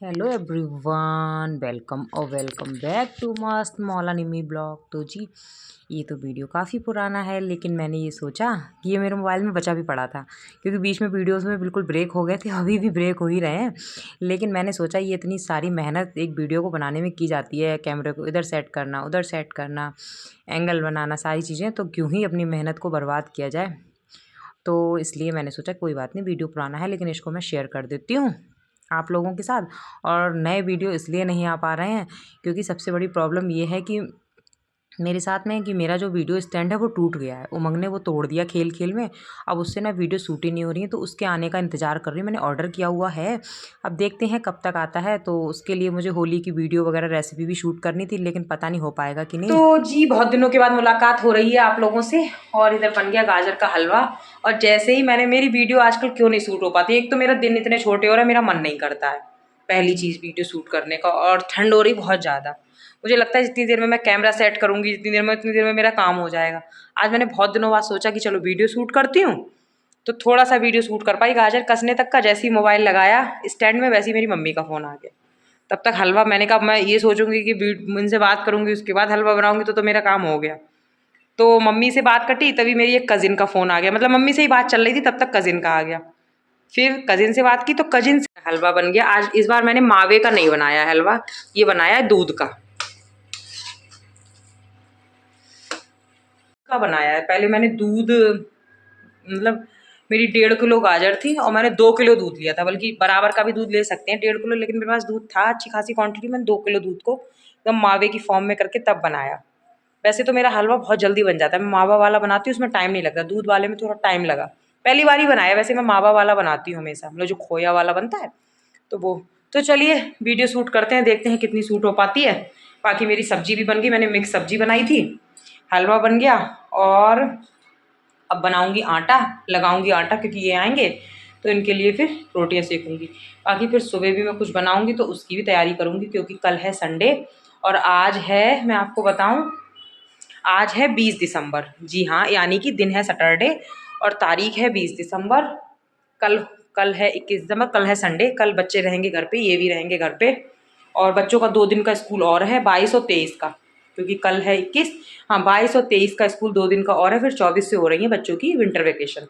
Hello everyone, welcome और welcome back to मस्त मौला निमी ब्लॉग। तो जी ये तो वीडियो काफ़ी पुराना है, लेकिन मैंने ये सोचा कि ये मेरे मोबाइल में बचा भी पड़ा था, क्योंकि बीच में वीडियोस में बिल्कुल ब्रेक हो गए थे, अभी भी ब्रेक हो ही रहे हैं। लेकिन मैंने सोचा ये इतनी सारी मेहनत एक वीडियो को बनाने में की जाती है, कैमरे को इधर सेट करना, उधर सेट करना, एंगल बनाना, सारी चीज़ें, तो क्यों ही अपनी मेहनत को बर्बाद किया जाए। तो इसलिए मैंने सोचा कोई बात नहीं, वीडियो पुराना है लेकिन इसको मैं शेयर कर देती हूँ आप लोगों के साथ। और नए वीडियो इसलिए नहीं आ पा रहे हैं क्योंकि सबसे बड़ी प्रॉब्लम ये है कि मेरे साथ में कि मेरा जो वीडियो स्टैंड है वो टूट गया है। उमंग ने वो तोड़ दिया खेल खेल में। अब उससे ना वीडियो शूट ही नहीं हो रही है, तो उसके आने का इंतज़ार कर रही हूँ। मैंने ऑर्डर किया हुआ है, अब देखते हैं कब तक आता है। तो उसके लिए मुझे होली की वीडियो वगैरह रेसिपी भी शूट करनी थी, लेकिन पता नहीं हो पाएगा कि नहीं। तो जी बहुत दिनों के बाद मुलाकात हो रही है आप लोगों से, और इधर बन गया गाजर का हलवा। और जैसे ही मेरी वीडियो आजकल क्यों नहीं शूट हो पाती, एक तो मेरा दिन इतने छोटे हो रहे हैं, मेरा मन नहीं करता है पहली चीज़ वीडियो शूट करने का, और ठंड हो रही बहुत ज़्यादा। मुझे लगता है जितनी देर में मैं कैमरा सेट करूँगी उतनी देर में मेरा काम हो जाएगा। आज मैंने बहुत दिनों बाद सोचा कि चलो वीडियो शूट करती हूँ, तो थोड़ा सा वीडियो शूट कर पाई। गाजर कसने तक का जैसे ही मोबाइल लगाया स्टैंड में, वैसे ही मेरी मम्मी का फ़ोन आ गया। तब तक हलवा, मैंने कहा मैं ये सोचूंगी कि इनसे बात करूँगी उसके बाद हलवा बनाऊँगी, तो मेरा काम हो गया। तो मम्मी से बात कटी, तभी मेरी एक कज़िन का फ़ोन आ गया। मतलब मम्मी से ही बात चल रही थी, तब तक कज़िन का आ गया। फिर कज़िन से बात की तो कज़िन से हलवा बन गया। आज इस बार मैंने मावे का नहीं बनाया हलवा, ये बनाया है दूध का बनाया है। पहले मैंने दूध, मतलब मेरी 1.5 किलो गाजर थी और मैंने 2 किलो दूध लिया था, बल्कि बराबर का भी दूध ले सकते हैं 1.5 किलो, लेकिन मेरे पास दूध था अच्छी खासी क्वांटिटी। मैंने 2 किलो दूध को एकदम मावे की फॉर्म में करके तब बनाया। वैसे तो मेरा हलवा बहुत जल्दी बन जाता है, मैं मावा वाला बनाती हूँ, उसमें टाइम नहीं लगता। दूध वाले में थोड़ा टाइम लगा, पहली बार ही बनाया। वैसे मैं मावा वाला बनाती हूँ हमेशा, मतलब जो खोया वाला बनता है, तो वो। तो चलिए वीडियो शूट करते हैं, देखते हैं कितनी शूट हो पाती है। बाकी मेरी सब्जी भी बन गई, मैंने मिक्स सब्जी बनाई थी, हलवा बन गया। और अब बनाऊंगी आटा, लगाऊंगी आटा, क्योंकि ये आएंगे तो इनके लिए फिर रोटियां सेकूंगी। बाकी फिर सुबह भी मैं कुछ बनाऊंगी, तो उसकी भी तैयारी करूंगी, क्योंकि कल है संडे और आज है, मैं आपको बताऊं, आज है 20 दिसंबर। जी हाँ, यानी कि दिन है सैटरडे और तारीख है 20 दिसंबर। कल कल है 21 दिसंबर, कल है संडे। कल बच्चे रहेंगे घर पे, ये भी रहेंगे घर पे। और बच्चों का 2 दिन का स्कूल और है, 22 और 23 का, क्योंकि कल है 21। हाँ, 22 और 23 का स्कूल 2 दिन का और है, फिर 24 से हो रही है बच्चों की विंटर वेकेशन।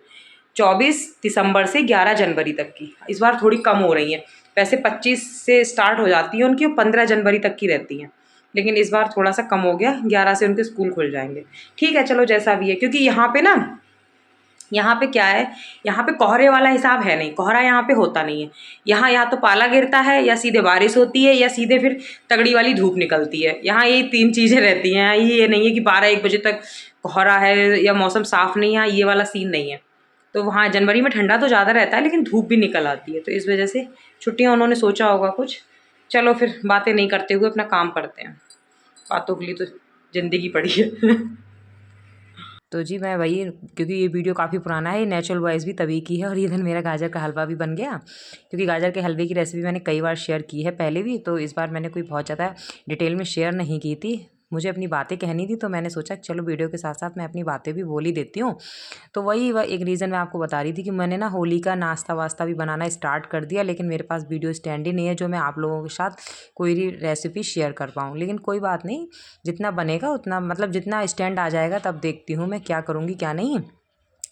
24 दिसंबर से 11 जनवरी तक की। इस बार थोड़ी कम हो रही है, वैसे 25 से स्टार्ट हो जाती है उनकी, 15 जनवरी तक की रहती हैं, लेकिन इस बार थोड़ा सा कम हो गया, 11 से उनके स्कूल खुल जाएंगे। ठीक है, चलो जैसा भी है, क्योंकि यहाँ पे ना, यहाँ पे क्या है, यहाँ पे कोहरे वाला हिसाब है नहीं, कोहरा यहाँ पे होता नहीं है। यहाँ या तो पाला गिरता है, या सीधे बारिश होती है, या सीधे फिर तगड़ी वाली धूप निकलती है। यहाँ ये 3 चीज़ें रहती हैं। ये नहीं है कि 12-1 बजे तक कोहरा है या मौसम साफ नहीं है, ये वाला सीन नहीं है। तो वहाँ जनवरी में ठंडा तो ज़्यादा रहता है, लेकिन धूप भी निकल आती है, तो इस वजह से छुट्टियाँ उन्होंने सोचा होगा कुछ। चलो फिर बातें नहीं करते हुए अपना काम करते हैं, बातों के लिए तो ज़िंदगी पड़ी है। तो जी मैं वही, क्योंकि ये वीडियो काफ़ी पुराना है, नेचुरल वॉइस भी तभी की है। और इधर मेरा गाजर का हलवा भी बन गया, क्योंकि गाजर के हलवे की रेसिपी मैंने कई बार शेयर की है पहले भी, तो इस बार मैंने कोई बहुत ज़्यादा डिटेल में शेयर नहीं की थी। मुझे अपनी बातें कहनी थी, तो मैंने सोचा कि चलो वीडियो के साथ साथ मैं अपनी बातें भी बोल ही देती हूँ। तो वही एक रीज़न मैं आपको बता रही थी कि मैंने ना होली का नाश्ता वास्ता भी बनाना स्टार्ट कर दिया, लेकिन मेरे पास वीडियो स्टैंड ही नहीं है जो मैं आप लोगों के साथ कोई भी रेसिपी शेयर कर पाऊँ। लेकिन कोई बात नहीं, जितना बनेगा उतना, मतलब जितना स्टैंड आ जाएगा तब देखती हूँ मैं क्या करूँगी क्या नहीं,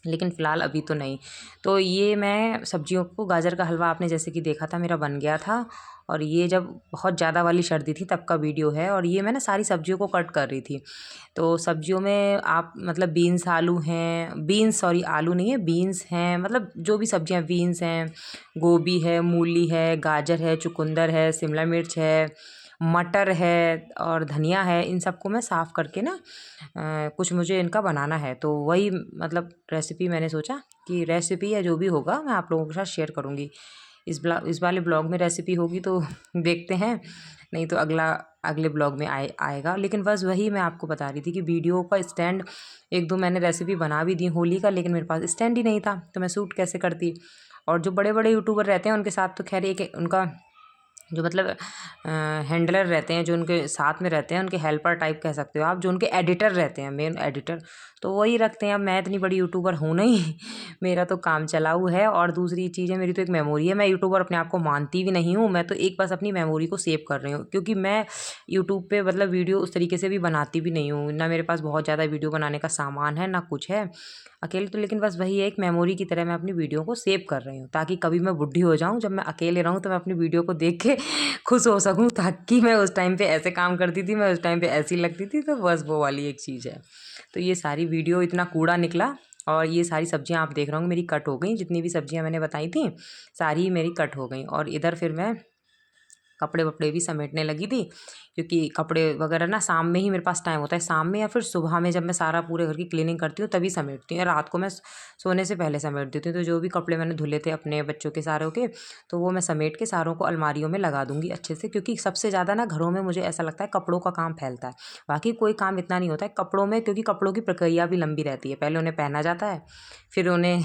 लेकिन फ़िलहाल अभी तो नहीं। तो ये मैं सब्जियों को, गाजर का हलवा आपने जैसे कि देखा था मेरा बन गया था, और ये जब बहुत ज़्यादा वाली सर्दी थी तब का वीडियो है। और ये मैं ना सारी सब्जियों को कट कर रही थी। तो सब्जियों में आप, मतलब बीन्स आलू हैं, बीन्स सॉरी आलू नहीं है, बीन्स हैं, मतलब जो भी सब्जियां, बीन्स हैं, गोभी है, मूली है, गाजर है, चुकंदर है, शिमला मिर्च है, मटर है और धनिया है। इन सबको मैं साफ़ करके ना कुछ मुझे इनका बनाना है, तो वही मतलब रेसिपी मैंने सोचा कि रेसिपी या जो भी होगा मैं आप लोगों के साथ शेयर करूँगी। इस वाले ब्लॉग में रेसिपी होगी तो देखते हैं, नहीं तो अगले ब्लॉग में आएगा। लेकिन बस वही मैं आपको बता रही थी कि वीडियो का स्टैंड, एक दो मैंने रेसिपी बना भी दी होली का, लेकिन मेरे पास स्टैंड ही नहीं था, तो मैं शूट कैसे करती। और जो बड़े बड़े यूट्यूबर रहते हैं उनके साथ तो खैर एक उनका जो मतलब हैंडलर रहते हैं, जो उनके साथ में रहते हैं, उनके हेल्पर टाइप कह सकते हो आप, जो उनके एडिटर रहते हैं, मेन एडिटर, तो वही रखते हैं। अब मैं इतनी बड़ी यूट्यूबर हूँ नहीं मेरा तो काम चलाऊ है। और दूसरी चीज़ है, मेरी तो एक मेमोरी है। मैं यूट्यूबर अपने आप को मानती भी नहीं हूँ, मैं तो एक बस अपनी मेमोरी को सेव कर रही हूँ, क्योंकि मैं यूट्यूब पे मतलब वीडियो उस तरीके से भी बनाती भी नहीं हूँ ना। मेरे पास बहुत ज़्यादा वीडियो बनाने का सामान है ना कुछ है अकेले तो, लेकिन बस वही है, एक मेमोरी की तरह मैं अपनी वीडियो को सेव कर रही हूँ, ताकि कभी मैं बुढ़ी हो जाऊँ, जब मैं अकेले रहूँ, तो मैं अपनी वीडियो को देख के खुश हो सकूँ, ताकि मैं उस टाइम पे ऐसे काम करती थी, मैं उस टाइम पे ऐसी लगती थी। तो बस वो वाली एक चीज़ है। तो ये सारी वीडियो इतना कूड़ा निकला, और ये सारी सब्जियां आप देख रहे होंगे मेरी कट हो गई। जितनी भी सब्जियां मैंने बताई थी सारी मेरी कट हो गई। और इधर फिर मैं कपड़े वपड़े भी समेटने लगी थी, क्योंकि कपड़े वगैरह ना शाम में ही मेरे पास टाइम होता है, शाम में या फिर सुबह में, जब मैं सारा पूरे घर की क्लीनिंग करती हूँ तभी समेटती हूँ, या रात को मैं सोने से पहले समेट देती हूँ। तो जो भी कपड़े मैंने धुले थे अपने बच्चों के सारों के, तो वो मैं समेट के सारों को अलमारियों में लगा दूंगी अच्छे से, क्योंकि सबसे ज़्यादा ना घरों में मुझे ऐसा लगता है कपड़ों का काम फैलता है। बाकी कोई काम इतना नहीं होता है कपड़ों में, क्योंकि कपड़ों की प्रक्रिया भी लंबी रहती है। पहले उन्हें पहना जाता है, फिर उन्हें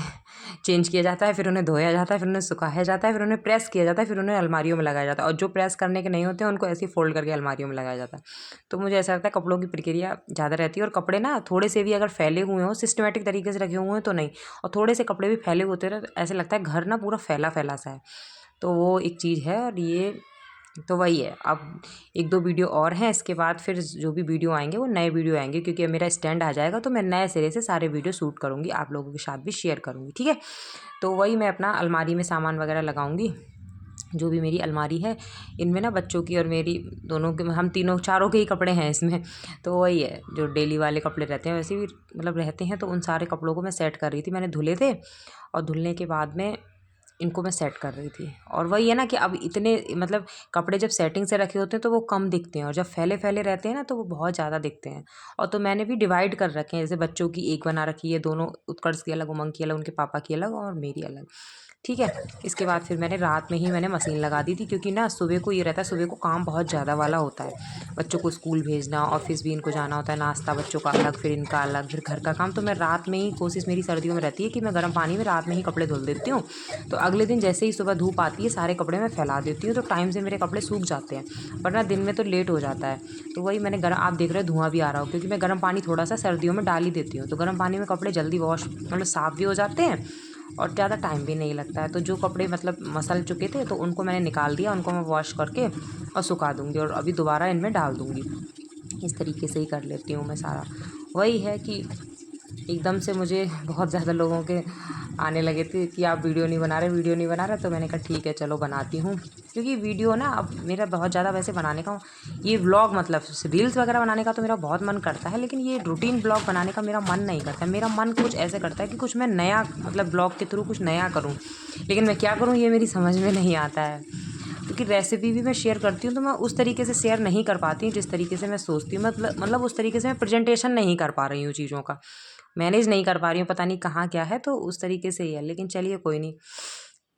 चेंज किया जाता है, फिर उन्हें धोया जाता है, फिर उन्हें सुखाया जाता है, फिर उन्हें प्रेस किया जाता है, फिर उन्हें अलमारियों में लगाया जाता है। और जो प्रेस करने के नहीं होते हैं उनको ऐसे ही फोल्ड करके अलमारियों में लगाया जाता है। तो मुझे ऐसा लगता है कपड़ों की प्रक्रिया ज़्यादा रहती है। और कपड़े ना थोड़े से भी अगर फैले हुए हों, सिस्टमेटिक तरीके से रखे हुए हैं तो नहीं, और थोड़े से कपड़े भी फैले होते रहे तो ऐसे लगता है घर ना पूरा फैला फैला सा है। तो वो एक चीज़ है। और ये तो वही है। अब एक दो वीडियो और हैं, इसके बाद फिर जो भी वीडियो आएंगे वो नए वीडियो आएंगे, क्योंकि अब मेरा स्टैंड आ जाएगा तो मैं नए सिरे से सारे वीडियो शूट करूँगी, आप लोगों के साथ भी शेयर करूँगी, ठीक है। तो वही मैं अपना अलमारी में सामान वगैरह लगाऊंगी। जो भी मेरी अलमारी है इनमें ना बच्चों की और मेरी दोनों के, हम तीनों चारों के ही कपड़े हैं इसमें। तो वही है, जो डेली वाले कपड़े रहते हैं वैसे भी मतलब रहते हैं, तो उन सारे कपड़ों को मैं सेट कर रही थी। मैंने धुले थे और धुलने के बाद में इनको मैं सेट कर रही थी। और वही है ना कि अब इतने मतलब कपड़े जब सेटिंग से रखे होते हैं तो वो कम दिखते हैं, और जब फैले फैले रहते हैं ना तो वो बहुत ज़्यादा दिखते हैं। और तो मैंने भी डिवाइड कर रखे हैं, जैसे बच्चों की एक बना रखी है, दोनों उत्कर्ष की अलग, उमंग की अलग, उनके पापा की अलग और मेरी अलग, ठीक है। इसके बाद फिर मैंने रात में ही मैंने मशीन लगा दी थी, क्योंकि ना सुबह को ये रहता है, सुबह को काम बहुत ज़्यादा वाला होता है। बच्चों को स्कूल भेजना, ऑफिस भी इनको जाना होता है, नाश्ता बच्चों का अलग, फिर इनका अलग, फिर घर का काम। तो मैं रात में ही, कोशिश मेरी सर्दियों में रहती है कि मैं गर्म पानी में रात में ही कपड़े धुल देती हूँ। तो अगले दिन जैसे ही सुबह धूप आती है सारे कपड़े मैं फैला देती हूँ, तो टाइम से मेरे कपड़े सूख जाते हैं, वरना दिन में तो लेट हो जाता है। तो वही मैंने गर्म, आप देख रहे हो धुआं भी आ रहा हो, क्योंकि मैं गर्म पानी थोड़ा सा सर्दियों में डाल ही देती हूँ। तो गर्म पानी में कपड़े जल्दी वॉश मतलब साफ़ भी हो जाते हैं, और ज़्यादा टाइम भी नहीं लगता है। तो जो कपड़े मतलब मसल चुके थे तो उनको मैंने निकाल दिया, उनको मैं वॉश करके और सुखा दूँगी, और अभी दोबारा इनमें डाल दूँगी। इस तरीके से ही कर लेती हूँ मैं सारा। वही है कि एकदम से मुझे बहुत ज़्यादा लोगों के आने लगे थे कि आप वीडियो नहीं बना रहे, वीडियो नहीं बना रहे। तो मैंने कहा ठीक है चलो बनाती हूँ, क्योंकि वीडियो ना अब मेरा बहुत ज़्यादा वैसे बनाने का, ये व्लॉग मतलब रील्स वगैरह बनाने का तो मेरा बहुत मन करता है, लेकिन ये रूटीन ब्लॉग बनाने का मेरा मन नहीं करता। मेरा मन कुछ ऐसे करता है कि कुछ मैं नया मतलब ब्लॉग के थ्रू कुछ नया करूँ, लेकिन मैं क्या करूँ ये मेरी समझ में नहीं आता है। क्योंकि रेसिपी भी मैं शेयर करती हूँ तो मैं उस तरीके से शेयर नहीं कर पाती हूँ जिस तरीके से मैं सोचती हूँ। मतलब उस तरीके से मैं प्रेजेंटेशन नहीं कर पा रही हूँ चीज़ों का, मैनेज नहीं कर पा रही हूँ, पता नहीं कहाँ क्या है, तो उस तरीके से ही है। लेकिन चलिए कोई नहीं,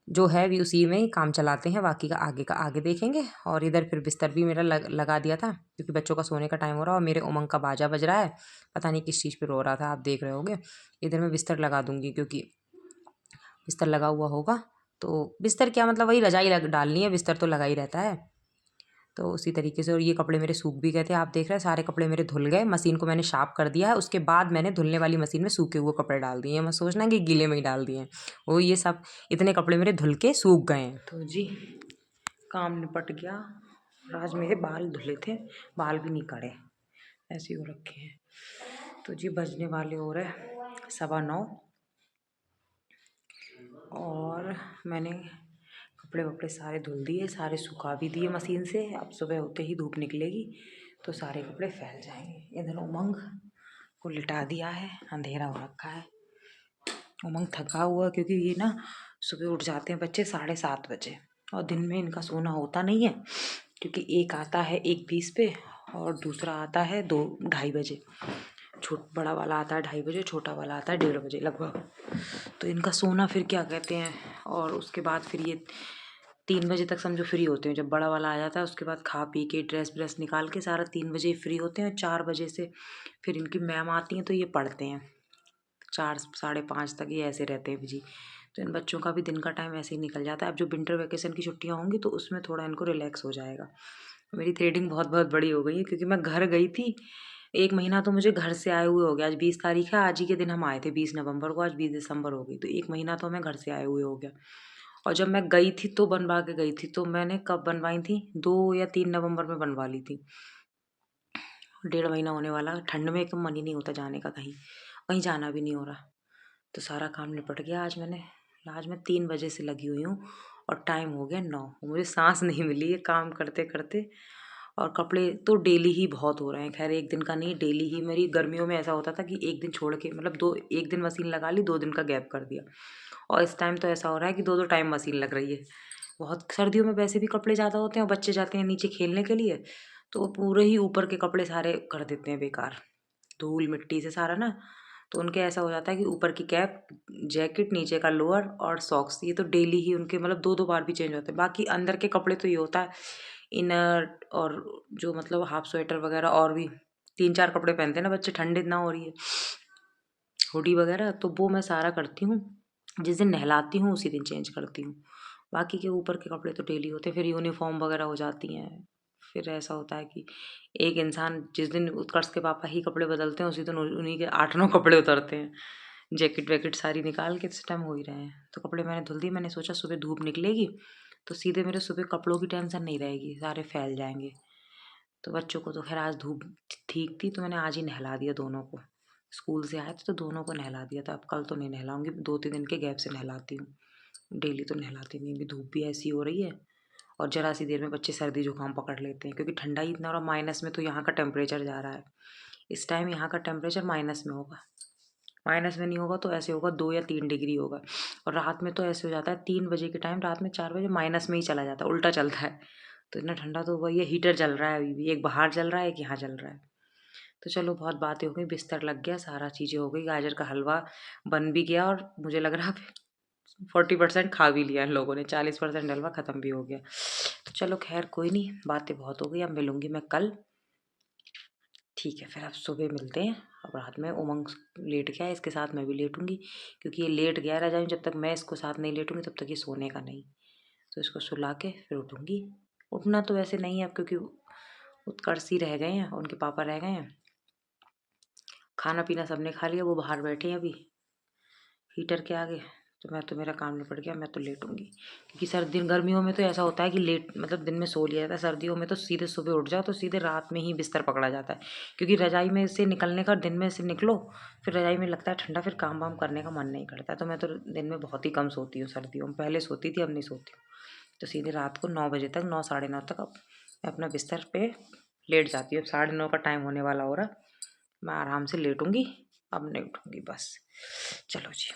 जो है भी उसी में ही काम चलाते हैं, बाकी का आगे देखेंगे। और इधर फिर बिस्तर भी मेरा लगा दिया था, क्योंकि बच्चों का सोने का टाइम हो रहा है और मेरे उमंग का बाजा बज रहा है, पता नहीं किस चीज़ पे रो रहा था, आप देख रहे होगे। इधर मैं बिस्तर लगा दूंगी, क्योंकि बिस्तर लगा हुआ होगा तो बिस्तर क्या मतलब वही रजाई डालनी है, बिस्तर तो लगा ही रहता है। तो उसी तरीके से। और ये कपड़े मेरे सूख भी गए थे, आप देख रहे हैं सारे कपड़े मेरे धुल गए। मशीन को मैंने शार्प कर दिया है, उसके बाद मैंने धुलने वाली मशीन में सूखे हुए कपड़े डाल दिए हैं। मैं सोचना कि गीले में ही डाल दिए हैं, वो ये सब इतने कपड़े मेरे धुल के सूख गए हैं। तो जी काम निपट गया। आज मेरे बाल धुले थे, बाल भी नहीं कड़े, ऐसे ही हो रखे हैं। तो जी बजने वाले हो रहे 9:15, और मैंने कपड़े वपड़े सारे धुल दिए, सारे सुखा भी दिए मशीन से। अब सुबह होते ही धूप निकलेगी तो सारे कपड़े फैल जाएंगे। इधर उमंग को लिटा दिया है, अंधेरा हो रखा है। उमंग थका हुआ, क्योंकि ये ना सुबह उठ जाते हैं बच्चे 7:30 बजे, और दिन में इनका सोना होता नहीं है, क्योंकि एक आता है 1:20 पे और दूसरा आता है 2-2:30 बजे। बड़ा वाला आता है 2:30 बजे, छोटा वाला आता है 1:30 बजे लगभग। तो इनका सोना फिर क्या कहते हैं, और उसके बाद फिर ये 3 बजे तक समझो फ्री होते हैं। जब बड़ा वाला आ जाता है उसके बाद खा पी के ड्रेस व्रेस निकाल के सारा 3 बजे फ्री होते हैं। 4 बजे से फिर इनकी मैम आती हैं तो ये पढ़ते हैं, 4 साढ़े 5 तक ये ऐसे रहते हैं जी। तो इन बच्चों का भी दिन का टाइम ऐसे ही निकल जाता है। अब जो विंटर वैकेशन की छुट्टियाँ होंगी तो उसमें थोड़ा इनको रिलैक्स हो जाएगा। मेरी थ्रेडिंग बहुत बहुत बड़ी हो गई है क्योंकि मैं घर गई थी, 1 महीना तो मुझे घर से आए हुए हो गया। आज 20 तारीख है, आज ही के दिन हम आए थे 20 नवंबर को, आज 20 दिसंबर हो गई, तो 1 महीना तो हमें घर से आए हुए हो गया। और जब मैं गई थी तो बनवा के गई थी, तो मैंने कब बनवाई थी, 2 या 3 नवंबर में बनवा ली थी। 1.5 महीना होने वाला। ठंड में एकदम मन ही नहीं होता जाने का कहीं, कहीं जाना भी नहीं हो रहा। तो सारा काम निपट गया आज मैं 3 बजे से लगी हुई हूँ और टाइम हो गया 9। मुझे सांस नहीं मिली है काम करते करते। और कपड़े तो डेली ही बहुत हो रहे हैं, खैर एक दिन का नहीं, डेली ही। मेरी गर्मियों में ऐसा होता था कि एक दिन छोड़ के, मतलब दो, एक दिन मशीन लगा ली, 2 दिन का गैप कर दिया। और इस टाइम तो ऐसा हो रहा है कि 2 टाइम मशीन लग रही है। बहुत सर्दियों में वैसे भी कपड़े ज़्यादा होते हैं और बच्चे जाते हैं नीचे खेलने के लिए, तो वो पूरे ही ऊपर के कपड़े सारे कर देते हैं बेकार, धूल मिट्टी से सारा ना। तो उनके ऐसा हो जाता है कि ऊपर की कैप, जैकेट, नीचे का लोअर और सॉक्स, ये तो डेली ही उनके मतलब 2-2 बार भी चेंज होते हैं। बाकी अंदर के कपड़े तो ये होता है, इनर और जो मतलब हाफ स्वेटर वगैरह, और भी 3-4 कपड़े पहनते हैं ना बच्चे, ठंड इतना हो रही है, हुडी वगैरह, तो वो मैं सारा करती हूँ। जिस दिन नहलाती हूँ उसी दिन चेंज करती हूँ। बाकी के ऊपर के कपड़े तो डेली होते हैं। फिर यूनिफॉर्म वगैरह हो जाती हैं। फिर ऐसा होता है कि एक इंसान जिस दिन, उत्कर्ष के पापा ही कपड़े बदलते हैं, उसी दिन उन्हीं के 8-9 कपड़े उतरते हैं। जैकेट वैकेट सारी निकाल के इस टाइम हो ही रहे हैं। तो कपड़े मैंने धुल दिए। मैंने सोचा सुबह धूप निकलेगी तो सीधे मेरे सुबह कपड़ों की टेंशन नहीं रहेगी, सारे फैल जाएंगे। तो बच्चों को तो खैर आज धूप ठीक थी तो मैंने आज ही नहला दिया दोनों को। स्कूल से आए थे तो दोनों को नहला दिया था। अब कल तो नहीं नहलाऊंगी, 2-3 दिन के गैप से नहलाती हूँ। डेली तो नहलाती नहीं, अभी धूप भी ऐसी हो रही है और ज़रा सी देर में बच्चे सर्दी जुकाम पकड़ लेते हैं क्योंकि ठंडा ही इतना, और माइनस में तो यहाँ का टेम्परेचर जा रहा है। इस टाइम यहाँ का टेम्परेचर माइनस में होगा। माइनस में नहीं होगा तो ऐसे होगा 2 या 3 डिग्री होगा। और रात में तो ऐसे हो जाता है 3 बजे के टाइम, रात में 4 बजे माइनस में ही चला जाता है, उल्टा चलता है। तो इतना ठंडा तो वही है, हीटर चल रहा है अभी भी, एक बाहर चल रहा है, एक यहाँ चल रहा है। तो चलो बहुत बातें हो गई, बिस्तर लग गया, सारा चीज़ें हो गई, गाजर का हलवा बन भी गया और मुझे लग रहा है 40% खा भी लिया इन लोगों ने, 40% हलवा ख़त्म भी हो गया। तो चलो खैर कोई नहीं, बातें बहुत हो गई, अब मिलूंगी मैं कल। ठीक है, फिर अब सुबह मिलते हैं। अब रात में उमंग लेट गया है, इसके साथ मैं भी लेटूंगी क्योंकि ये लेट गया रह जाऊँ, जब तक मैं इसको साथ नहीं लेटूंगी तब तक ये सोने का नहीं। तो इसको सुला के फिर उठूंगी। उठना तो वैसे नहीं है अब क्योंकि उत्कर्ष ही रह गए हैं, उनके पापा रह गए हैं। खाना पीना सबने खा लिया, वो बाहर बैठे हैं अभी हीटर के आगे। तो मैं तो, मेरा काम निपट गया, मैं तो लेटूंगी क्योंकि सर्दी गर्मियों में तो ऐसा होता है कि लेट मतलब दिन में सो लिया जाता है, सर्दियों में तो सीधे सुबह उठ जाओ तो सीधे रात में ही बिस्तर पकड़ा जाता है क्योंकि रजाई में से निकलने का, दिन में से निकलो फिर रजाई में लगता है ठंडा, फिर काम वाम करने का मन नहीं करता। तो मैं तो दिन में बहुत ही कम सोती हूँ सर्दियों में, पहले सोती थी अब नहीं सोती हूँ। तो सीधे रात को 9 बजे तक, 9 साढ़े 9 तक अब मैं अपना बिस्तर पे लेट जाती हूँ। अब 9:30 का टाइम होने वाला हो रहा, मैं आराम से लेटूंगी, अब नहीं उठूंगी बस। चलो जी।